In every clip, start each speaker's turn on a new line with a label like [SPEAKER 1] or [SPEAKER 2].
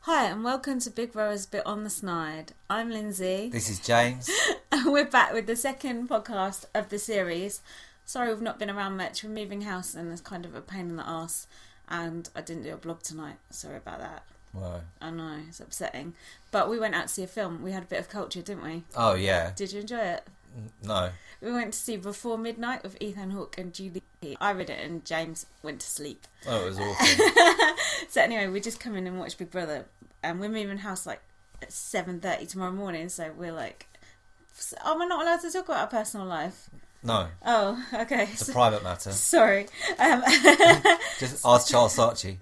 [SPEAKER 1] Hi and welcome to Big Brother's Bit on the Snide. I'm Lindsay.
[SPEAKER 2] This is James.
[SPEAKER 1] And we're back with the second podcast of the series. Sorry we've not been around much. We're moving house and it's kind of a pain in the arse. And I didn't do a blog tonight. Sorry about that.
[SPEAKER 2] Why?
[SPEAKER 1] I know, it's upsetting. But we went out to see a film. We had a bit of culture, didn't we?
[SPEAKER 2] Oh, yeah.
[SPEAKER 1] Did you enjoy it?
[SPEAKER 2] No.
[SPEAKER 1] We went to see Before Midnight with Ethan Hawke and Julie. I read it and James went to sleep.
[SPEAKER 2] Oh, it was awful.
[SPEAKER 1] So anyway, we just come in and watch Big Brother. And we're moving house like at 7:30 tomorrow morning. So we're like, oh, we're not allowed to talk about our personal life.
[SPEAKER 2] No.
[SPEAKER 1] Oh, okay.
[SPEAKER 2] It's a private matter.
[SPEAKER 1] Sorry.
[SPEAKER 2] Just ask Charles Saatchi.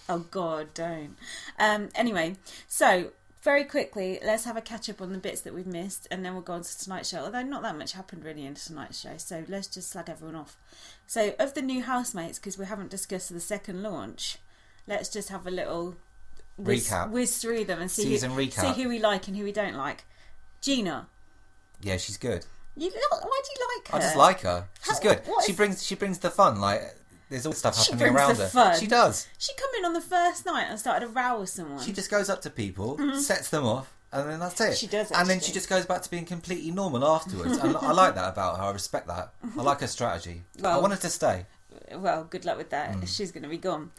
[SPEAKER 1] Oh, God, don't. Anyway, so very quickly, let's have a catch-up on the bits that we've missed, and then we'll go on to tonight's show, although not that much happened really in tonight's show, so let's just slag everyone off. So, of the new housemates, because we haven't discussed the second launch, let's just have a little
[SPEAKER 2] recap.
[SPEAKER 1] Whiz through them and see who we like and who we don't like. Gina.
[SPEAKER 2] Yeah, she's good.
[SPEAKER 1] Why do you like her?
[SPEAKER 2] I just like her. She's good. She brings the fun. Like, there's all stuff happening around her.
[SPEAKER 1] Fun.
[SPEAKER 2] She does.
[SPEAKER 1] She come in on the first night and started a row with someone.
[SPEAKER 2] She just goes up to people, sets them off, and then that's it.
[SPEAKER 1] She does,
[SPEAKER 2] and then she just goes back to being completely normal afterwards. And I like that about her. I respect that. I like her strategy. Well, I want her to stay.
[SPEAKER 1] Well, good luck with that. She's going to be gone.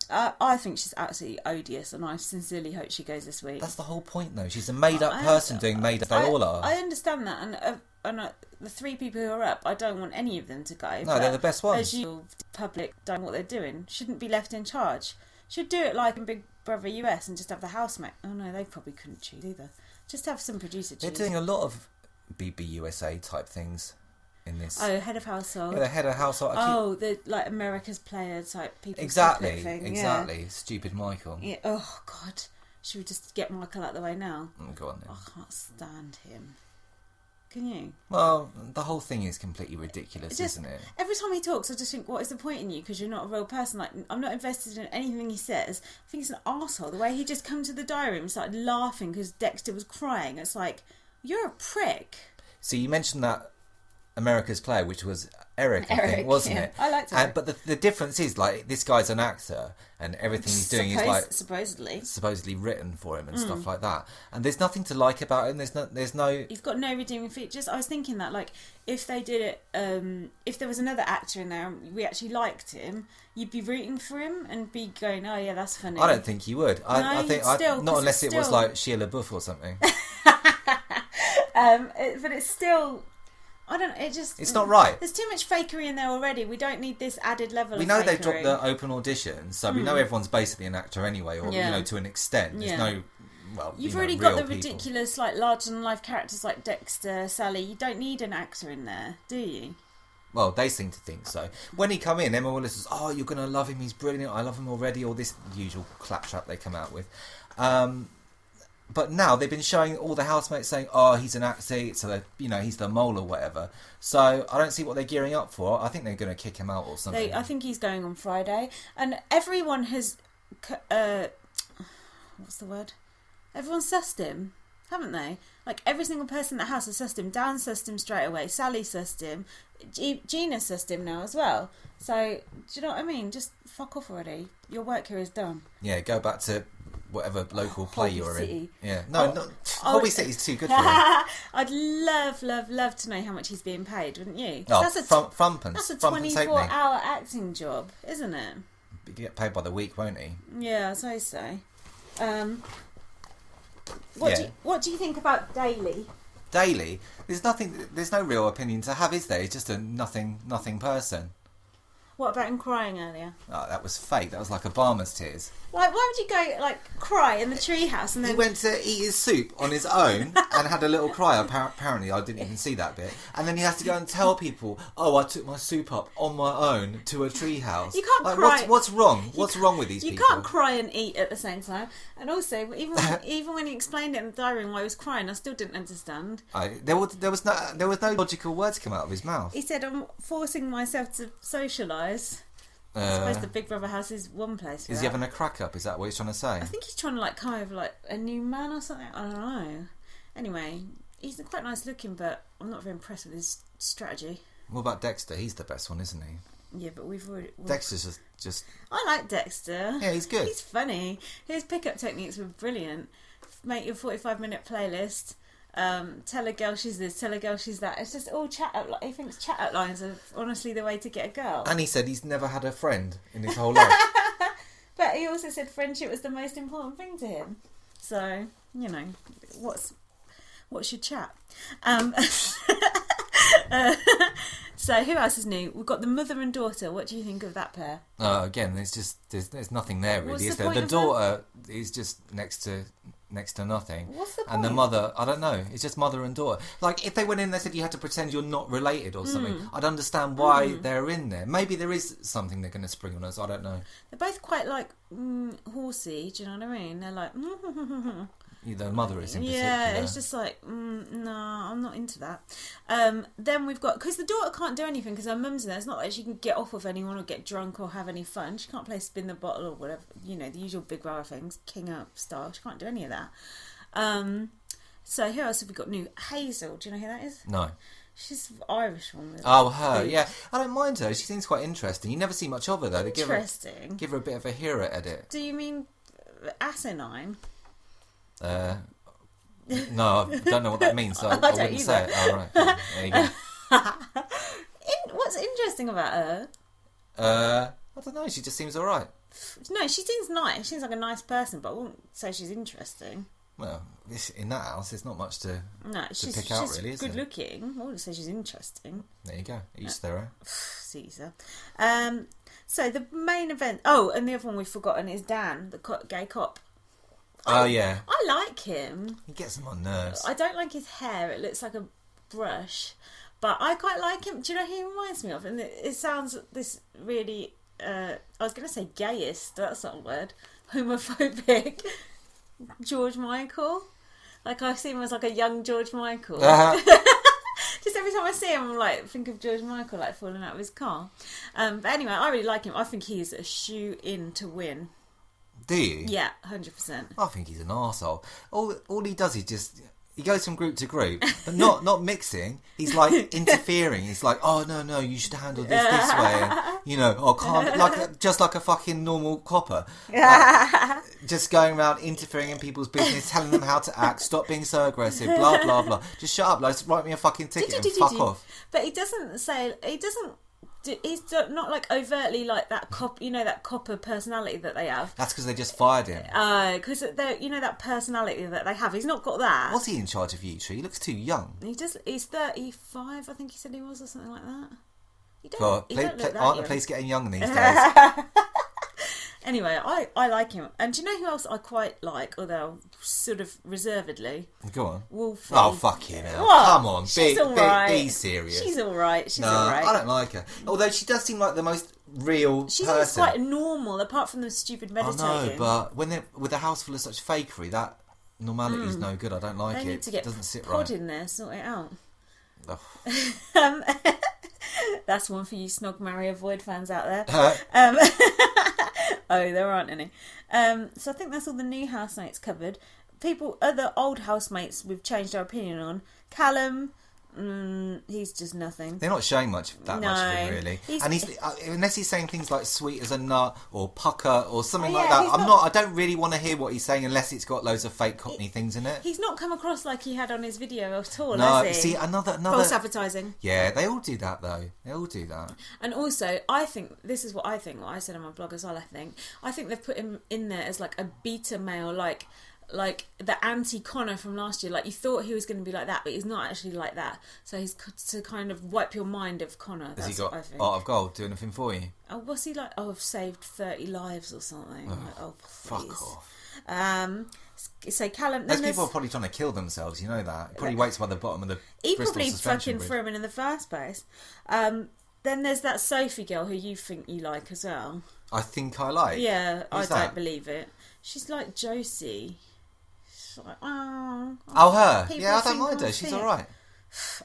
[SPEAKER 1] I think she's absolutely odious, and I sincerely hope she goes this week.
[SPEAKER 2] That's the whole point, though. She's a made-up person doing made-up. They all are.
[SPEAKER 1] I understand that, and the three people who are up, I don't want any of them to go.
[SPEAKER 2] No, they're the best ones.
[SPEAKER 1] As usual, the public don't know what they're doing. Shouldn't be left in charge. Should do it like in Big Brother US and just have the housemate. Oh no, they probably couldn't choose either. Just have some producer choose.
[SPEAKER 2] They're doing a lot of BBUSA type things in this.
[SPEAKER 1] Oh, head of household.
[SPEAKER 2] Yeah, the head of household.
[SPEAKER 1] The like America's Player type people.
[SPEAKER 2] Exactly.
[SPEAKER 1] Thing.
[SPEAKER 2] Yeah.
[SPEAKER 1] Yeah.
[SPEAKER 2] Stupid Michael.
[SPEAKER 1] Yeah. Oh God. Should we just get Michael out of the way now?
[SPEAKER 2] Go on then.
[SPEAKER 1] I can't stand him. Can you?
[SPEAKER 2] Well, the whole thing is completely ridiculous, isn't it?
[SPEAKER 1] Every time he talks, I just think, what is the point in you? Because you're not a real person. Like, I'm not invested in anything he says. I think he's an arsehole. The way he just come to the diary room and started laughing because Dexter was crying. It's like, you're a prick.
[SPEAKER 2] So you mentioned that America's Player, which was Eric, I think, wasn't it?
[SPEAKER 1] I liked it.
[SPEAKER 2] But the difference is, like, this guy's an actor, and everything he's doing is like supposedly written for him and stuff like that. And there's nothing to like about him. There's no.
[SPEAKER 1] You've got no redeeming features. I was thinking that, like, if they did it, if there was another actor in there and we actually liked him, you'd be rooting for him and be going, "Oh yeah, that's funny."
[SPEAKER 2] I don't think you would. I think not unless it was like Sheila Buff or something.
[SPEAKER 1] But it's still. I don't know,
[SPEAKER 2] it's not right.
[SPEAKER 1] There's too much fakery in there already. We don't need this added level of fakery.
[SPEAKER 2] We know they've dropped the open auditions, so we know everyone's basically an actor anyway, or, to an extent. There's no,
[SPEAKER 1] You've already got the ridiculous, like, larger-than-life characters like Dexter, Sally. You don't need an actor in there, do you?
[SPEAKER 2] Well, they seem to think so. When he come in, Emma Willis says, "Oh, you're going to love him, he's brilliant, I love him already," all this usual claptrap they come out with. But now they've been showing all the housemates saying, "Oh, he's an actor, so he's the mole or whatever." So I don't see what they're gearing up for. I think they're going to kick him out or something.
[SPEAKER 1] I think he's going on Friday, and everyone has, what's the word? Everyone's sussed him, haven't they? Like, every single person in the house has sussed him. Dan sussed him straight away. Sally sussed him. Gina sussed him now as well. So do you know what I mean? Just fuck off already. Your work here is done.
[SPEAKER 2] Yeah, go back to whatever local play you're in. Yeah, Hobby City's too good for him.
[SPEAKER 1] I'd love to know how much he's being paid, wouldn't you?
[SPEAKER 2] Oh, that's a
[SPEAKER 1] 24-hour acting job, isn't it?
[SPEAKER 2] He'll get paid by the week, won't he?
[SPEAKER 1] Yeah, I say so. What do you think about Daly?
[SPEAKER 2] Daly? There's no real opinion to have, is there? He's just a nothing person.
[SPEAKER 1] What about him crying earlier?
[SPEAKER 2] Oh, that was fake. That was like Obama's tears.
[SPEAKER 1] Like, why would you go, like, cry in the treehouse and then...
[SPEAKER 2] He went to eat his soup on his own and had a little cry. Apparently, I didn't even see that bit. And then he has to go and tell people, "Oh, I took my soup up on my own to a treehouse."
[SPEAKER 1] You can't cry...
[SPEAKER 2] What's wrong? What's wrong with these people?
[SPEAKER 1] You can't cry and eat at the same time. And also, even when he explained it in the diary room why he was crying, I still didn't understand.
[SPEAKER 2] There was no logical words come out of his mouth.
[SPEAKER 1] He said, "I'm forcing myself to socialise." I suppose the Big Brother house is one place for
[SPEAKER 2] Is he having a crack up? Is that what he's trying to say?
[SPEAKER 1] I think he's trying to, like, come over like a new man or something. I don't know. Anyway, he's quite nice looking, but I'm not very impressed with his strategy.
[SPEAKER 2] What about Dexter? He's the best one, isn't he?
[SPEAKER 1] Yeah, but we've already...
[SPEAKER 2] Dexter's just...
[SPEAKER 1] I like Dexter.
[SPEAKER 2] Yeah, he's good.
[SPEAKER 1] He's funny. His pickup techniques were brilliant. Make your 45-minute playlist. Tell a girl she's this, tell a girl she's that. It's just all chat out. He thinks chat out lines are honestly the way to get a girl.
[SPEAKER 2] And he said he's never had a friend in his whole life.
[SPEAKER 1] But he also said friendship was the most important thing to him. So, what's your chat? So who else is new? We've got the mother and daughter. What do you think of that pair?
[SPEAKER 2] Again, there's nothing there really.
[SPEAKER 1] What's
[SPEAKER 2] Is
[SPEAKER 1] the
[SPEAKER 2] there?
[SPEAKER 1] point
[SPEAKER 2] The
[SPEAKER 1] of
[SPEAKER 2] daughter is just next to nothing.
[SPEAKER 1] What's the point?
[SPEAKER 2] And the mother, I don't know. It's just mother and daughter. Like if they went in, they said you had to pretend you're not related or something. I'd understand why they're in there. Maybe there is something they're going to spring on us. I don't know.
[SPEAKER 1] They're both quite like horsey. Do you know what I mean? They're like.
[SPEAKER 2] The mother is in particular.
[SPEAKER 1] Yeah, it's just like, no, I'm not into that. Then we've got, because the daughter can't do anything because her mum's in there. It's not like she can get off with anyone or get drunk or have any fun. She can't play spin the bottle or whatever, the usual big brother things, king up style. She can't do any of that. So who else have we got new? Hazel, do you know who that is?
[SPEAKER 2] No.
[SPEAKER 1] She's the Irish one.
[SPEAKER 2] Oh, her, yeah. I don't mind her. She seems quite interesting. You never see much of her, though.
[SPEAKER 1] Interesting.
[SPEAKER 2] Give her a bit of a hero edit.
[SPEAKER 1] Do you mean asinine?
[SPEAKER 2] No, I don't know what that means, so I wouldn't
[SPEAKER 1] either.
[SPEAKER 2] say it. Oh, right. There you go.
[SPEAKER 1] What's interesting about her?
[SPEAKER 2] I don't know. She just seems all right.
[SPEAKER 1] No, she seems nice. She seems like a nice person, but I wouldn't say she's interesting.
[SPEAKER 2] Well, in that house, there's not much to pick out, really, is
[SPEAKER 1] good
[SPEAKER 2] there?
[SPEAKER 1] looking. I wouldn't say she's interesting.
[SPEAKER 2] There you go. Each their own.
[SPEAKER 1] Caesar. So the main event... Oh, and the other one we've forgotten is Dan, the gay cop.
[SPEAKER 2] Oh, yeah.
[SPEAKER 1] I like him.
[SPEAKER 2] He gets them on nerves.
[SPEAKER 1] I don't like his hair. It looks like a brush. But I quite like him. Do you know who he reminds me of? And it sounds this really... I was going to say gayist. That's not a word. Homophobic. George Michael. Like, I see him as like a young George Michael. Just every time I see him, I'm like, think of George Michael, like, falling out of his car. But anyway, I really like him. I think he's a shoe-in to win.
[SPEAKER 2] Do you?
[SPEAKER 1] Yeah, 100%.
[SPEAKER 2] I think he's an arsehole. All he does is just... He goes from group to group, but not mixing. He's like interfering. He's like, oh, no, you should handle this way. And, calm, just like a fucking normal copper. Just going around interfering in people's business, telling them how to act, stop being so aggressive, blah, blah, blah. Just shut up, like, write me a fucking ticket and fuck off.
[SPEAKER 1] But he doesn't say... He's not like overtly like that cop, that copper personality that they have.
[SPEAKER 2] That's because they just fired him.
[SPEAKER 1] Because that personality that they have. He's not got that.
[SPEAKER 2] Was he in charge of you two? He looks too young.
[SPEAKER 1] He's 35, I think he said he was, or something like that.
[SPEAKER 2] Aren't the police getting young these days?
[SPEAKER 1] Anyway, I like him. And do you know who else I quite like, although sort of reservedly?
[SPEAKER 2] Go on.
[SPEAKER 1] Wolfie.
[SPEAKER 2] Oh, fuck you now.
[SPEAKER 1] What?
[SPEAKER 2] Come on,
[SPEAKER 1] She's all right.
[SPEAKER 2] be serious.
[SPEAKER 1] She's all right.
[SPEAKER 2] No, I don't like her. Although she does seem like the most real person.
[SPEAKER 1] She's quite normal, apart from the stupid meditating.
[SPEAKER 2] I know, but with a house full of such fakery, that normality is no good. I don't like
[SPEAKER 1] they
[SPEAKER 2] it.
[SPEAKER 1] Need to get
[SPEAKER 2] it doesn't sit
[SPEAKER 1] pod
[SPEAKER 2] right.
[SPEAKER 1] in there, sort it out.
[SPEAKER 2] Oh.
[SPEAKER 1] That's one for you Snog, Marry, Avoid fans out there. Oh, there aren't any. So I think that's all the new housemates covered. Other old housemates we've changed our opinion on. Callum, he's just nothing.
[SPEAKER 2] They're not showing much of him, really. And he's unless he's saying things like "sweet as a nut" or "pucker" or something like that. I don't really want to hear what he's saying unless it's got loads of fake Cockney things in it.
[SPEAKER 1] He's not come across like he had on his video at all.
[SPEAKER 2] No,
[SPEAKER 1] has he?
[SPEAKER 2] see another
[SPEAKER 1] false advertising.
[SPEAKER 2] Yeah, they all do that though. They all do that.
[SPEAKER 1] And also, I think this is what I think. What I said on my blog as well. I think they've put him in there as like a beta male, like the anti-Connor from last year. Like, you thought he was going to be like that, but he's not actually like that. So he's to kind of wipe your mind of Connor.
[SPEAKER 2] Has he got Art of Gold? Do anything for you?
[SPEAKER 1] Oh, what's he like? Oh, I've saved 30 lives or something.
[SPEAKER 2] Fuck off.
[SPEAKER 1] So Callum...
[SPEAKER 2] Those people are probably trying to kill themselves, you know that. He probably waits by the bottom of the Bristol
[SPEAKER 1] probably
[SPEAKER 2] suspension
[SPEAKER 1] fucking
[SPEAKER 2] bridge.
[SPEAKER 1] threw him in the first place. Then there's that Sophie girl who you think you like as well.
[SPEAKER 2] I think I like?
[SPEAKER 1] Yeah,
[SPEAKER 2] Who's
[SPEAKER 1] I
[SPEAKER 2] that?
[SPEAKER 1] don't believe it. She's like Josie. Like,
[SPEAKER 2] her. Yeah, I don't mind her. She's all right.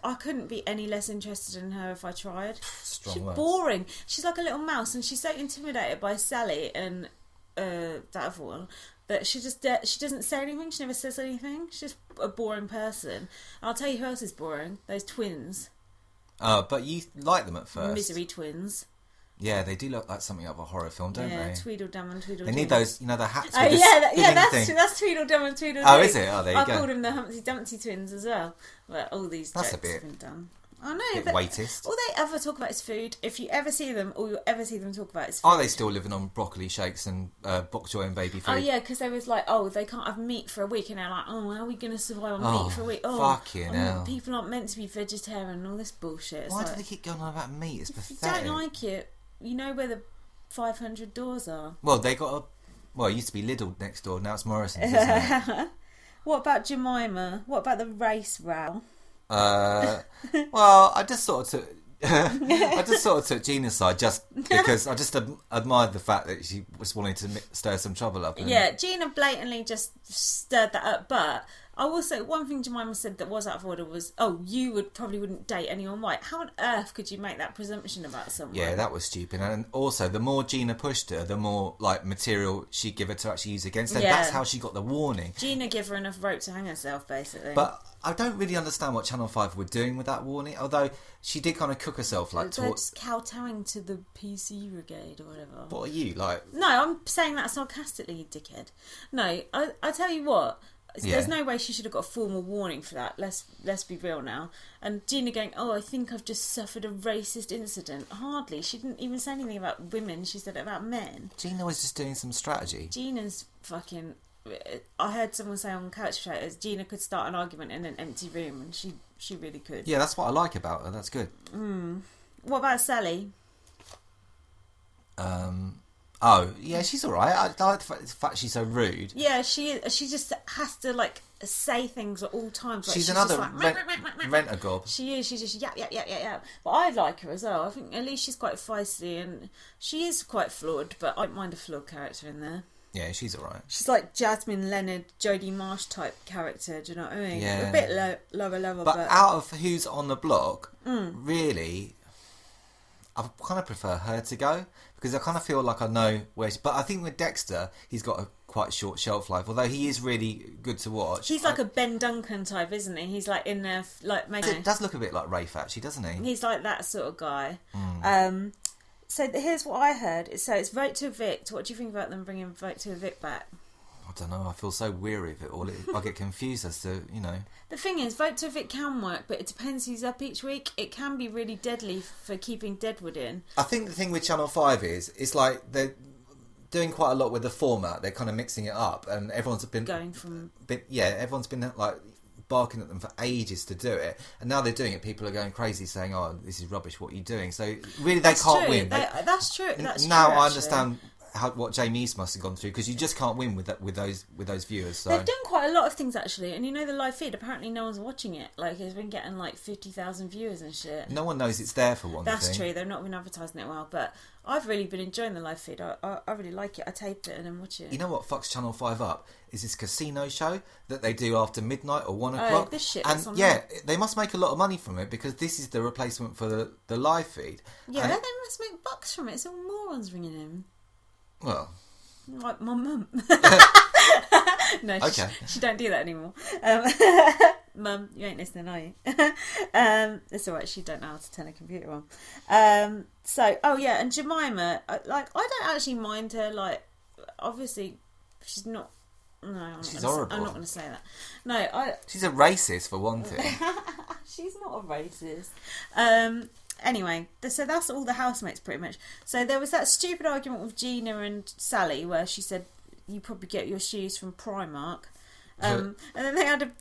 [SPEAKER 1] I couldn't be any less interested in her if I tried.
[SPEAKER 2] Strong
[SPEAKER 1] She's
[SPEAKER 2] words.
[SPEAKER 1] boring. She's like a little mouse, and she's so intimidated by Sally and that other one that she doesn't say anything. She never says anything. She's just a boring person. And I'll tell you who else is boring. Those twins.
[SPEAKER 2] But you like them at first.
[SPEAKER 1] Misery twins.
[SPEAKER 2] Yeah, they do look like something out of a horror film, don't they?
[SPEAKER 1] Tweedledum and Tweedledee.
[SPEAKER 2] They need those, the hats.
[SPEAKER 1] Oh
[SPEAKER 2] with the
[SPEAKER 1] that's Tweedledum and Tweedledee.
[SPEAKER 2] Oh, is it? Oh, there you go.
[SPEAKER 1] I called them the Humpty Dumpty twins as well. Well, all these jokes have been done. I know, but
[SPEAKER 2] weightist.
[SPEAKER 1] all they ever talk about is food. If you ever see them, all you ever see them talk about is food.
[SPEAKER 2] Are they still living on broccoli shakes and bok choy and baby food?
[SPEAKER 1] Oh yeah, because they was like, they can't have meat for a week, and they're like, how are we going to survive on meat for a week?
[SPEAKER 2] Fucking hell.
[SPEAKER 1] People aren't meant to be vegetarian and all this bullshit.
[SPEAKER 2] Why do they keep going on about meat? It's pathetic.
[SPEAKER 1] If you don't like it, you know where the 500 doors are.
[SPEAKER 2] Well, they got it used to be Lidl next door, now it's Morrison's, isn't it?
[SPEAKER 1] What about Jemima? What about the race row?
[SPEAKER 2] Well, I just sort of took Gina's side just because I just admired the fact that she was wanting to stir some trouble up.
[SPEAKER 1] Yeah, Gina blatantly just stirred that up. But I will say one thing Jemima said that was out of order was, you wouldn't date anyone white. How on earth could you make that presumption about someone?
[SPEAKER 2] Yeah, that was stupid. And also, the more Gina pushed her, the more material she'd give her to actually use against her. Yeah. That's how she got the warning.
[SPEAKER 1] Gina gave her enough rope to hang herself, basically.
[SPEAKER 2] But I don't really understand what Channel 5 were doing with that warning, although she did kind of cook herself.
[SPEAKER 1] They're just kowtowing to the PC brigade or whatever.
[SPEAKER 2] What are you, like?
[SPEAKER 1] No, I'm saying that sarcastically, you dickhead. No, I tell you what, there's no way she should have got a formal warning for that. Let's be real now. And Gina going, I think I've just suffered a racist incident. Hardly. She didn't even say anything about women. She said it about men.
[SPEAKER 2] Gina was just doing some strategy.
[SPEAKER 1] Gina's fucking... I heard someone say on Couch Potatoes, Gina could start an argument in an empty room, and she really could.
[SPEAKER 2] Yeah, that's what I like about her. That's good.
[SPEAKER 1] What about Sally?
[SPEAKER 2] Oh, yeah, she's all right. I like the fact she's so rude.
[SPEAKER 1] Yeah, she just has to say things at all times.
[SPEAKER 2] She's another rent-a-gob.
[SPEAKER 1] She is. She's just yap. But I like her as well. I think at least she's quite feisty, and she is quite flawed. But I don't mind a flawed character in there.
[SPEAKER 2] Yeah, she's alright.
[SPEAKER 1] She's like Jasmine Leonard, Jodie Marsh type character, do you know what I mean?
[SPEAKER 2] Yeah.
[SPEAKER 1] A bit lower level,
[SPEAKER 2] but out of who's on the block, really, I kind of prefer her to go, because I kind of feel like I know where but I think with Dexter, he's got a quite short shelf life, although he is really good to watch.
[SPEAKER 1] He's like a Ben Duncan type, isn't he? He's like in there,
[SPEAKER 2] It does look a bit like Rafe, actually, doesn't he?
[SPEAKER 1] He's like that sort of guy. So here's what I heard. So it's Vote to Evict. What do you think about them bringing Vote to Evict back?
[SPEAKER 2] I don't know. I feel so weary of it all. I get confused as to,
[SPEAKER 1] The thing is, Vote to Evict can work, but it depends who's up each week. It can be really deadly for keeping Deadwood in.
[SPEAKER 2] I think the thing with Channel 5 is, it's like they're doing quite a lot with the format. They're kind of mixing it up, and everyone's been... everyone's been like... barking at them for ages to do it, and now they're doing it. People are going crazy saying, this is rubbish, what are you doing? So really they can't win.
[SPEAKER 1] That's true.
[SPEAKER 2] Now I understand what Jamie East must have gone through, because you just can't win with those viewers. So.
[SPEAKER 1] They've done quite a lot of things actually, and the live feed, apparently no one's watching it. It's been getting 50,000 viewers and shit.
[SPEAKER 2] No one knows it's there for one thing.
[SPEAKER 1] That's true. They've not been advertising it well, but I've really been enjoying the live feed. I really like it. I tape it and then watch it.
[SPEAKER 2] You know what fucks Channel 5 up? Is this casino show that they do after midnight or 1 o'clock.
[SPEAKER 1] Oh, this shit.
[SPEAKER 2] And they must make a lot of money from it, because this is the replacement for the live feed.
[SPEAKER 1] Yeah, they must make bucks from it. It's all morons ringing in.
[SPEAKER 2] Well,
[SPEAKER 1] like my mum. No,
[SPEAKER 2] okay.
[SPEAKER 1] She don't do that anymore. Mum, you ain't listening, are you? It's alright, she don't know how to turn a computer on. And Jemima, I don't actually mind her, obviously, she's not... No,
[SPEAKER 2] she's horrible.
[SPEAKER 1] I'm not going to say that. No,
[SPEAKER 2] she's a racist, for one thing.
[SPEAKER 1] She's not a racist. Anyway, so that's all the housemates, pretty much. So there was that stupid argument with Gina and Sally, where she said, you probably get your shoes from Primark. And then they had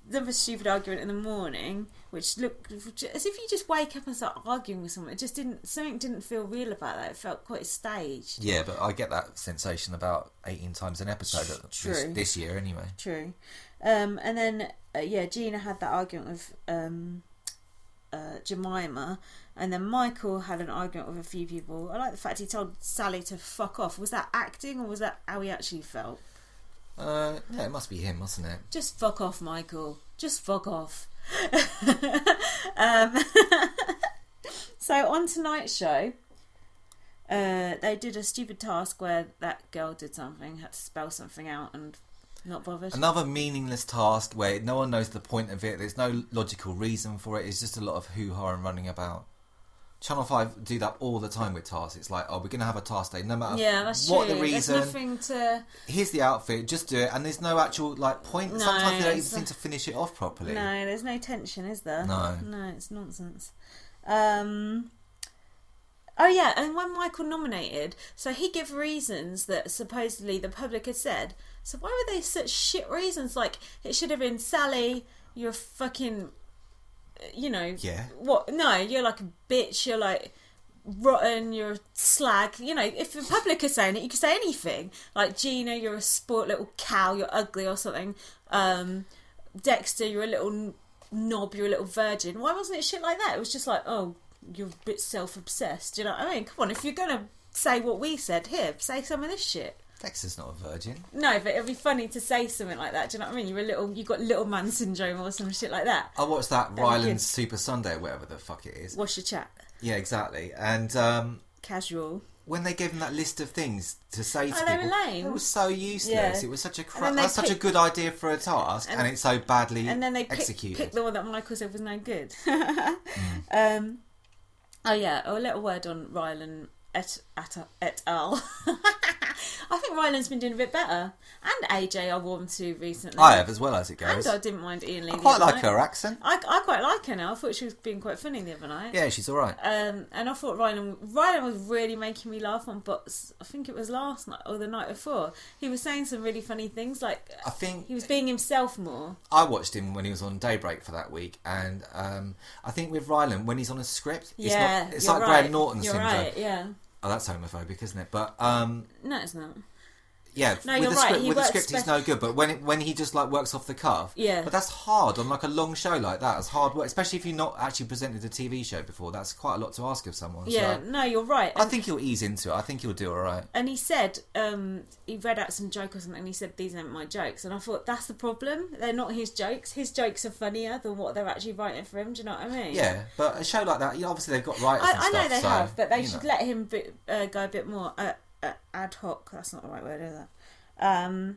[SPEAKER 1] another stupid argument in the morning, which looked as if you just wake up and start arguing with someone. It just something didn't feel real about that. It felt quite staged.
[SPEAKER 2] Yeah, but I get that sensation about 18 times an episode this year anyway.
[SPEAKER 1] True. And then, Gina had that argument with Jemima, and then Michael had an argument with a few people. I like the fact he told Sally to fuck off. Was that acting, or was that how he actually felt?
[SPEAKER 2] It must be him, mustn't it?
[SPEAKER 1] Just fuck off, Michael. Just fuck off. So on tonight's show, they did a stupid task where that girl did something, had to spell something out, and not bothered.
[SPEAKER 2] Another meaningless task where no one knows the point of it. There's no logical reason for it. It's just a lot of hoo-ha and running about. Channel 5 do that all the time with tasks. It's like, oh, we're going to have a task day, no matter
[SPEAKER 1] that's
[SPEAKER 2] what
[SPEAKER 1] true.
[SPEAKER 2] the reason.
[SPEAKER 1] There's nothing to...
[SPEAKER 2] Here's the outfit, just do it. And there's no actual point.
[SPEAKER 1] No,
[SPEAKER 2] sometimes they don't even seem to finish it off properly.
[SPEAKER 1] No, there's no tension, is there?
[SPEAKER 2] No.
[SPEAKER 1] No, it's nonsense. Oh yeah, and when Michael nominated, so he gave reasons that supposedly the public had said. So why were they such shit reasons? Like, it should have been, Sally, you're fucking,
[SPEAKER 2] Yeah.
[SPEAKER 1] what? No, you're like a bitch. You're like rotten. You're a slag. If the public are saying it, you could say anything. Like, Gina, you're a sport little cow. You're ugly or something. Dexter, you're a little knob. You're a little virgin. Why wasn't it shit like that? It was just like, oh, you're a bit self-obsessed. Do you know what I mean? Come on, if you're going to say what we said, here, say some of this shit.
[SPEAKER 2] Dexter's not a virgin.
[SPEAKER 1] No, but it'd be funny to say something like that. Do you know what I mean? You got little man syndrome or some shit like that.
[SPEAKER 2] I watched that Ryland's Super Sunday or whatever the fuck it is.
[SPEAKER 1] What's your chat?
[SPEAKER 2] Yeah, exactly. And
[SPEAKER 1] Casual.
[SPEAKER 2] when they gave him that list of things to say to people,
[SPEAKER 1] they were lame.
[SPEAKER 2] it was so useless. Yeah. It was such a that's such a good idea for a task, and it's so badly
[SPEAKER 1] and then they
[SPEAKER 2] executed.
[SPEAKER 1] Picked the one that Michael said was no good. Oh yeah, a little word on Ryland et al. I think Ryland's been doing a bit better. And AJ I warmed to recently.
[SPEAKER 2] I have as well as it goes.
[SPEAKER 1] And I didn't mind Ian Lee.
[SPEAKER 2] I quite like her accent.
[SPEAKER 1] I quite like her now. I thought she was being quite funny the other night.
[SPEAKER 2] Yeah, she's alright.
[SPEAKER 1] And I thought Ryland was really making me laugh on Bots. I think it was last night or the night before. He was saying some really funny things. Like,
[SPEAKER 2] I think
[SPEAKER 1] he was being himself more.
[SPEAKER 2] I watched him when he was on Daybreak for that week, and I think with Ryland, when he's on a script, it's like Graham Norton syndrome.
[SPEAKER 1] Right, yeah.
[SPEAKER 2] Oh, that's homophobic, isn't it? But
[SPEAKER 1] no, it's not.
[SPEAKER 2] Yeah,
[SPEAKER 1] no,
[SPEAKER 2] with the script, he's no good. But when he just like works off the cuff,
[SPEAKER 1] yeah.
[SPEAKER 2] But that's hard on like a long show like that. It's hard work, especially if you've not actually presented a TV show before. That's quite a lot to ask of someone.
[SPEAKER 1] Yeah,
[SPEAKER 2] so
[SPEAKER 1] no, you're right.
[SPEAKER 2] I think he'll ease into it. I think he'll do all right.
[SPEAKER 1] And he said he read out some joke or something, and he said these aren't my jokes. And I thought that's the problem. They're not his jokes. His jokes are funnier than what they're actually writing for him. Do you know what I mean?
[SPEAKER 2] Yeah, but a show like that, obviously they've got writers.
[SPEAKER 1] I know they have, but they should
[SPEAKER 2] know.
[SPEAKER 1] let him go a bit more ad hoc. That's not the right word, is it?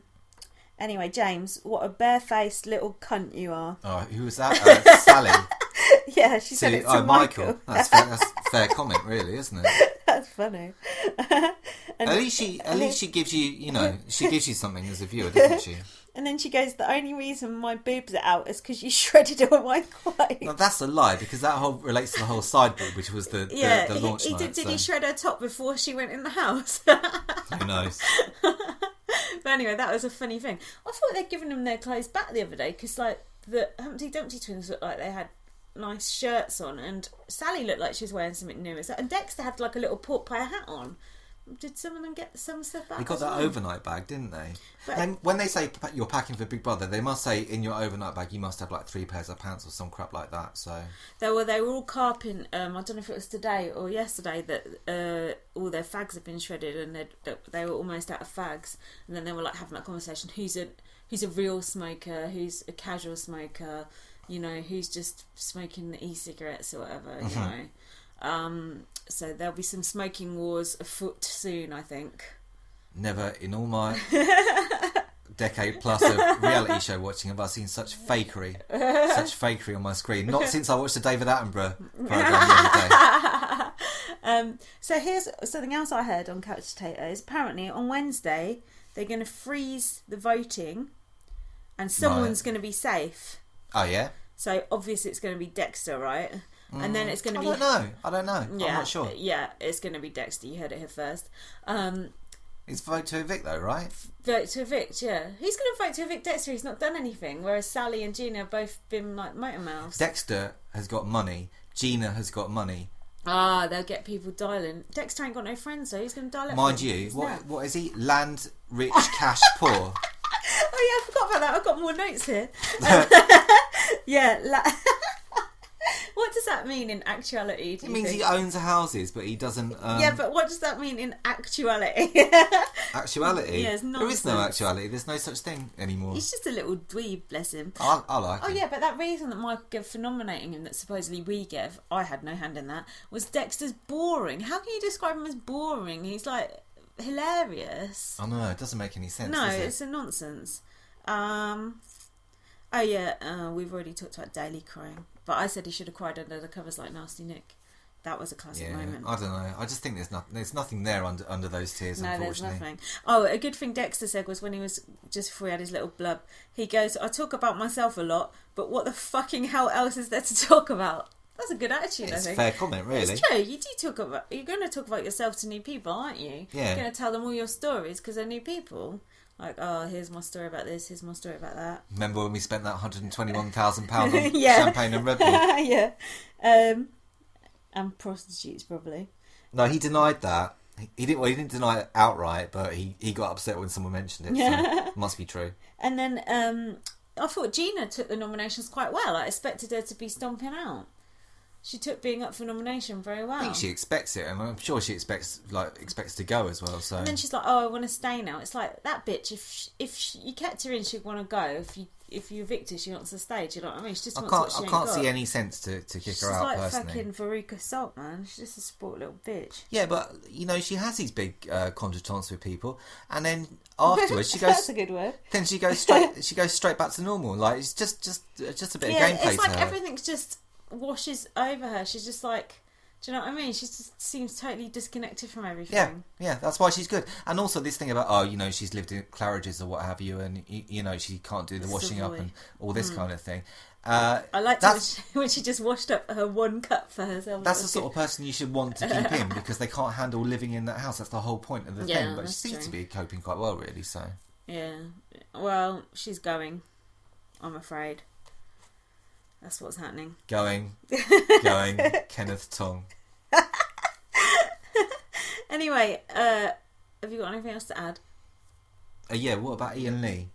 [SPEAKER 1] Anyway, James, what a barefaced little cunt you are.
[SPEAKER 2] Oh, who was that? Sally.
[SPEAKER 1] Yeah, she said it to Michael.
[SPEAKER 2] That's a fair comment, really, isn't it?
[SPEAKER 1] That's funny.
[SPEAKER 2] At least she gives you, she gives you something as a viewer, doesn't she?
[SPEAKER 1] And then she goes, the only reason my boobs are out is because you shredded all my clothes.
[SPEAKER 2] No, that's a lie, because that whole relates to the whole sideboard, which was the launch night.
[SPEAKER 1] Did he shred her top before she went in the house?
[SPEAKER 2] Who knows?
[SPEAKER 1] But anyway, that was a funny thing. I thought they'd given them their clothes back the other day, because like the Humpty Dumpty twins looked like they had nice shirts on, and Sally looked like she was wearing something new, and Dexter had like a little pork pie hat on. Did some of them get some stuff back?
[SPEAKER 2] They got that overnight bag, didn't they? And when they say you're packing for Big Brother, they must say in your overnight bag you must have like 3 pairs of pants or some crap like that. So
[SPEAKER 1] they were all carping. I don't know if it was today or yesterday that all their fags have been shredded, and they were almost out of fags. And then they were like having that conversation: who's a real smoker, who's a casual smoker, who's just smoking the e-cigarettes or whatever, So there'll be some smoking wars afoot soon, I think.
[SPEAKER 2] Never in all my decade plus of reality show watching have I seen such fakery on my screen. Not since I watched the David Attenborough programme the other day.
[SPEAKER 1] So here's something else I heard on Couch Potatoes. Apparently on Wednesday they're going to freeze the voting and someone's going to be safe.
[SPEAKER 2] Oh yeah?
[SPEAKER 1] So obviously it's going to be Dexter, right? And then it's going to be...
[SPEAKER 2] I don't know.
[SPEAKER 1] Yeah,
[SPEAKER 2] I'm not sure.
[SPEAKER 1] Yeah, it's going to be Dexter. You heard it here first.
[SPEAKER 2] It's vote to evict though, right?
[SPEAKER 1] Vote to evict, yeah. He's going to vote to evict Dexter. He's not done anything. Whereas Sally and Gina have both been like motor mouths.
[SPEAKER 2] Dexter has got money. Gina has got money.
[SPEAKER 1] Ah, they'll get people dialing. Dexter ain't got no friends though. He's going to dial it.
[SPEAKER 2] Mind you, what is he? Land rich, cash poor.
[SPEAKER 1] Oh yeah, I forgot about that. I've got more notes here. Yeah. What does that mean in actuality?
[SPEAKER 2] It means he owns houses, but he doesn't...
[SPEAKER 1] Yeah, but what does that mean in actuality?
[SPEAKER 2] Actuality?
[SPEAKER 1] Yeah, it's
[SPEAKER 2] there is no actuality. There's no such thing anymore.
[SPEAKER 1] He's just a little dweeb, bless him.
[SPEAKER 2] I like him.
[SPEAKER 1] Oh, yeah, but that reason that Michael gave for nominating him, that supposedly we gave, I had no hand in that, was Dexter's boring. How can you describe him as boring? He's, like, hilarious.
[SPEAKER 2] I know, it doesn't make any sense,
[SPEAKER 1] No,
[SPEAKER 2] does it?
[SPEAKER 1] it's a nonsense. Oh, yeah, we've already talked about Daly crying. But I said he should have cried under the covers like Nasty Nick. That was a classic
[SPEAKER 2] Yeah,
[SPEAKER 1] moment.
[SPEAKER 2] I don't know. I just think there's nothing there under those tears,
[SPEAKER 1] No,
[SPEAKER 2] unfortunately.
[SPEAKER 1] there's nothing. Oh, a good thing Dexter said was when he was, just before he had his little blub, he goes, I talk about myself a lot, but what the fucking hell else is there to talk about? That's a good attitude,
[SPEAKER 2] It's
[SPEAKER 1] I think.
[SPEAKER 2] a fair comment, really.
[SPEAKER 1] It's true. You do talk about, you're going to talk about yourself to new people, aren't you?
[SPEAKER 2] Yeah.
[SPEAKER 1] You're going to tell them all your stories because they're new people. Like, oh, here's my story about this, here's my story about that.
[SPEAKER 2] Remember when we spent that £121,000 on
[SPEAKER 1] Yeah.
[SPEAKER 2] champagne and Red Bull?
[SPEAKER 1] Yeah. And prostitutes, probably.
[SPEAKER 2] No, he denied that. He didn't deny it outright, but he got upset when someone mentioned it. So it must be true.
[SPEAKER 1] And then I thought Gina took the nominations quite well. I expected her to be stomping out. She took being up for nomination very well.
[SPEAKER 2] I think she expects it, and I'm sure she expects to go as well. So.
[SPEAKER 1] And then she's like, "Oh, I want to stay now." It's like that bitch. If you kept her in, she'd want to go. If you evict her, she wants to stay. Do you know what I mean? She just wants what she
[SPEAKER 2] I
[SPEAKER 1] ain't
[SPEAKER 2] can't
[SPEAKER 1] got.
[SPEAKER 2] see any sense to kick her out personally.
[SPEAKER 1] She's like fucking Veruca Salt, man. She's just a sport little bitch.
[SPEAKER 2] Yeah, but she has these big contretemps with people, and then afterwards she goes.
[SPEAKER 1] That's a good word.
[SPEAKER 2] Then she goes straight. She goes straight back to normal. Like it's just a bit of gameplay.
[SPEAKER 1] It's like
[SPEAKER 2] to her.
[SPEAKER 1] everything's just washes over her. She's just like, do you know what I mean? She just seems totally disconnected from everything.
[SPEAKER 2] Yeah, that's why she's good. And also this thing about she's lived in Claridge's or what have you, and she can't do the washing up and all this kind of thing.
[SPEAKER 1] I liked it when she just washed up her one cup for herself.
[SPEAKER 2] That's the sort of person you should want to keep in because they can't handle living in that house. That's the whole point of the thing. But she seems to be coping quite well, really. So
[SPEAKER 1] yeah, well, she's going. I'm afraid. That's what's happening.
[SPEAKER 2] Going, Kenneth Tong.
[SPEAKER 1] Anyway, have you got anything else to add?
[SPEAKER 2] Yeah, what about Ian Lee?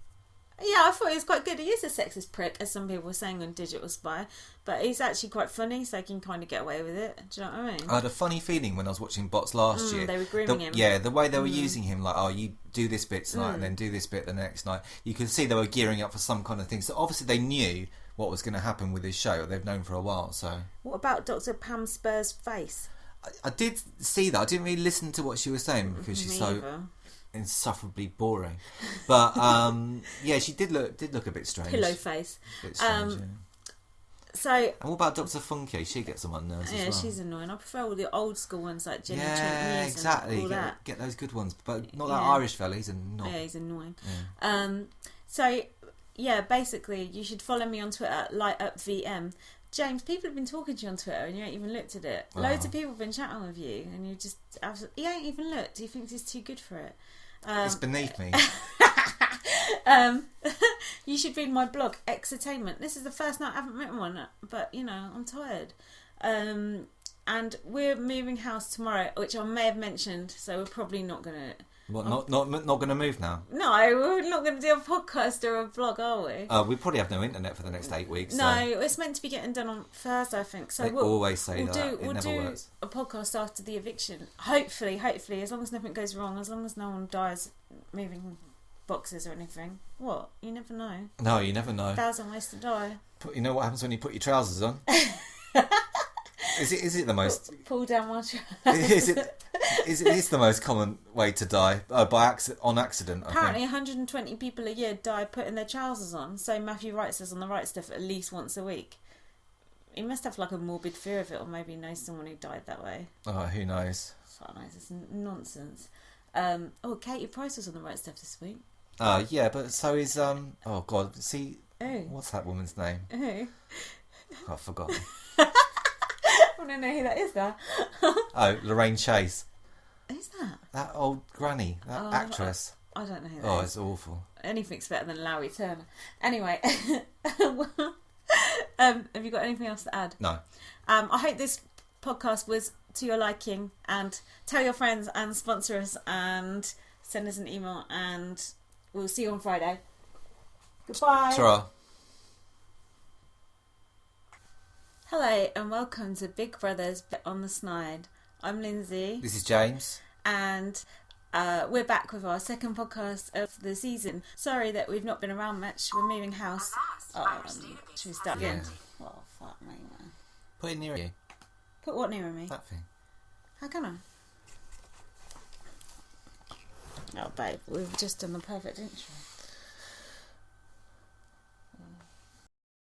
[SPEAKER 1] Yeah, I thought he was quite good. He is a sexist prick, as some people were saying on Digital Spy, but he's actually quite funny, so he can kind of get away with it. Do you know what I mean?
[SPEAKER 2] I had a funny feeling when I was watching Bots last year.
[SPEAKER 1] They were grooming him.
[SPEAKER 2] Yeah, the way they were using him, like, oh, you do this bit tonight and then do this bit the next night. You could see they were gearing up for some kind of thing. So obviously they knew what was going to happen with his show. They've known for a while, so... What
[SPEAKER 1] about Dr. Pam Spur's face?
[SPEAKER 2] I did see that. I didn't really listen to what she was saying because she's so insufferably boring. But yeah, she did look a bit strange.
[SPEAKER 1] Pillow face.
[SPEAKER 2] A bit strange, yeah.
[SPEAKER 1] So,
[SPEAKER 2] and what about Dr. Funky? She gets on my nerves as well.
[SPEAKER 1] Yeah, she's annoying. I prefer all the old school ones like Jenny Trent News
[SPEAKER 2] exactly.
[SPEAKER 1] And all that.
[SPEAKER 2] Get those good ones, but not that Irish fella. He's annoying.
[SPEAKER 1] Yeah, he's annoying.
[SPEAKER 2] Yeah.
[SPEAKER 1] So yeah, basically, you should follow me on Twitter at LightUpVM. James, people have been talking to you on Twitter and you ain't even looked at it. Loads of people have been chatting with you and you just... He ain't even looked. He thinks he's too good for it.
[SPEAKER 2] It's beneath me.
[SPEAKER 1] You should read my blog, Exertainment. This is the first night I haven't written one, but, I'm tired. And we're moving house tomorrow, which I may have mentioned, so we're probably not going to...
[SPEAKER 2] What, not going to move now?
[SPEAKER 1] No, we're not going to do a podcast or a blog, are we?
[SPEAKER 2] We probably have no internet for the next 8 weeks.
[SPEAKER 1] No, it's meant to be getting done on Thursday, I think. So
[SPEAKER 2] they always say that.
[SPEAKER 1] We'll do a podcast after the eviction. Hopefully, as long as nothing goes wrong, as long as no one dies moving boxes or anything. What? You never know.
[SPEAKER 2] No, you never know.
[SPEAKER 1] 1,000 ways to die.
[SPEAKER 2] You know what happens when you put your trousers on? Is it the most...
[SPEAKER 1] Pull down my trousers.
[SPEAKER 2] Is it the most common way to die on accident?
[SPEAKER 1] Apparently, 120 people a year die putting their trousers on. So Matthew Wright says on The Right Stuff at least once a week. He must have like a morbid fear of it, or maybe knows someone who died that way.
[SPEAKER 2] Oh, who knows?
[SPEAKER 1] So nice. It's nonsense. Katie Price was on The Right Stuff this week.
[SPEAKER 2] Yeah, but so is oh god, see, what's that woman's name?
[SPEAKER 1] Who?
[SPEAKER 2] I've forgotten.
[SPEAKER 1] I want to know who that is. That.
[SPEAKER 2] Oh, Lorraine Chase.
[SPEAKER 1] Who's that?
[SPEAKER 2] That old granny, that actress.
[SPEAKER 1] I don't know who that is.
[SPEAKER 2] Oh, it's awful.
[SPEAKER 1] Anything's better than Larry Turner. Anyway, have you got anything else to add?
[SPEAKER 2] No.
[SPEAKER 1] I hope this podcast was to your liking, and tell your friends and sponsor us and send us an email, and we'll see you on Friday. Goodbye.
[SPEAKER 2] Ta-ra.
[SPEAKER 1] Hello and welcome to Big Brother's Bit on the Snide. I'm Lindsay.
[SPEAKER 2] This is James.
[SPEAKER 1] And we're back with our second podcast of the season. Sorry that we've not been around much. We're moving house. Should we start again? Oh, fuck me, man.
[SPEAKER 2] Put it near you.
[SPEAKER 1] Put what near me?
[SPEAKER 2] That thing.
[SPEAKER 1] How can I? Oh, babe, we've just done the perfect intro.